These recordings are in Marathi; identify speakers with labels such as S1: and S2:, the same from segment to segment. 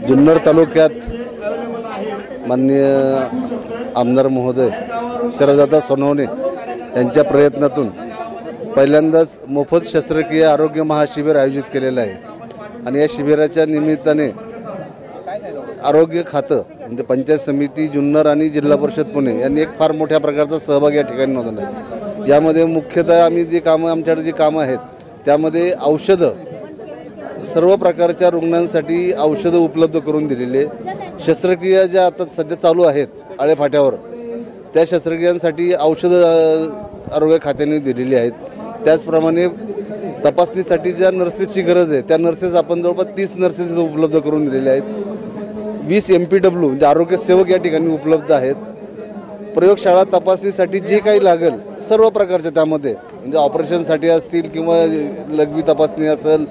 S1: जुन्नर तालुक्यात माननीय आमदार महोदय शरददादा सोनवणे यांच्या प्रयत्नातून पहिल्यांदाच मोफत शस्त्रक्रिया आरोग्य महाशिबिर आयोजित केलेलं आहे आणि या शिबिराच्या निमित्ताने आरोग्य खातं म्हणजे पंचायत समिती जुन्नर आणि जिल्हा परिषद पुणे यांनी एक फार मोठ्या प्रकारचा सहभाग या ठिकाणी नोंदवला आहे। यामध्ये मुख्यतः आम्ही जी कामं आमच्याकडे जी कामं आहेत त्यामध्ये औषधं सर्व प्रकारच्या रुग्णांसाठी औषधं उपलब्ध करून दिलेले, शस्त्रक्रिया ज्या आता सध्या चालू आहेत आळेफाट्यावर त्या शस्त्रक्रियांसाठी औषधं आरोग्य खात्याने दिलेली आहेत। त्याचप्रमाणे तपासणीसाठी ज्या नर्सेसची गरज आहे त्या नर्सेस आपण जवळपास 30 नर्सेस उपलब्ध करून दिलेल्या आहेत। 20 MPW म्हणजे आरोग्य सेवक या ठिकाणी उपलब्ध आहेत। प्रयोगशाळा तपासणीसाठी जे काही लागेल सर्व प्रकारच्या त्यामध्ये म्हणजे ऑपरेशनसाठी असतील किंवा लघवी तपासणी असेल,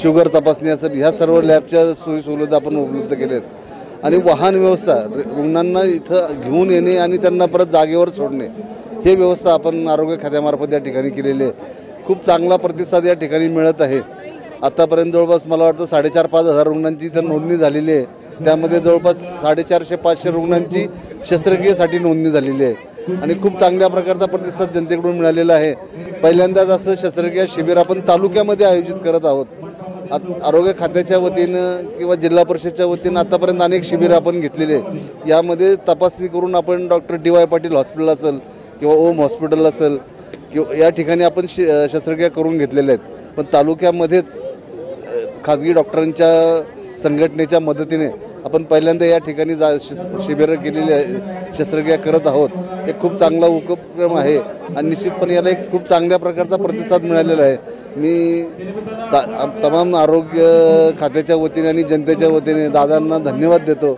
S1: शुगर तपासणी असेल, ह्या सर्व लॅबच्या सोयी सुविधा आपण उपलब्ध केल्या आहेत। आणि वाहन व्यवस्था रुग्णांना इथं घेऊन येणे आणि त्यांना परत जागेवर सोडणे हे व्यवस्था आपण आरोग्य खात्यामार्फत या ठिकाणी केलेली आहे। खूप चांगला प्रतिसाद या ठिकाणी मिळत आहे। आतापर्यंत जवळपास मला वाटतं 4,500-5,000 हजार रुग्णांची इथं नोंदणी झालेली आहे। त्यामध्ये जवळपास 450-500 रुग्णांची शस्त्रक्रियेसाठी नोंदणी झालेली आहे आणि खूप चांगल्या प्रकारचा प्रतिसाद जनतेकडून मिळालेला आहे। पहिल्यांदाच असं शस्त्रक्रिया शिबिर आपण तालुक्यामध्ये आयोजित करत आहोत। आरोग्य खात्याच्या वतीनं किंवा जिल्हा परिषदच्या वतीनं आतापर्यंत अनेक शिबिर आपण घेतलेले आहेत। यामध्ये तपासणी करून आपण डॉक्टर DY पाटील हॉस्पिटल असेल किंवा ओम हॉस्पिटल असेल किंवा या ठिकाणी आपण शस्त्रक्रिया करून घेतलेल्या आहेत। पण तालुक्यामध्येच खाजगी डॉक्टरांच्या संघटनेच्या मदतीने आपण पहिल्यांदा या ठिकाणी शिबिरं केलेली आहे, शस्त्रक्रिया करत आहोत। एक खूप चांगला उपक्रम आहे आणि निश्चितपणे याला एक खूप चांगल्या प्रकारचा प्रतिसाद मिळालेला आहे। मी तमाम आरोग्य खात्याच्या वतीने आणि जनतेच्या वतीने दादांना धन्यवाद देतो।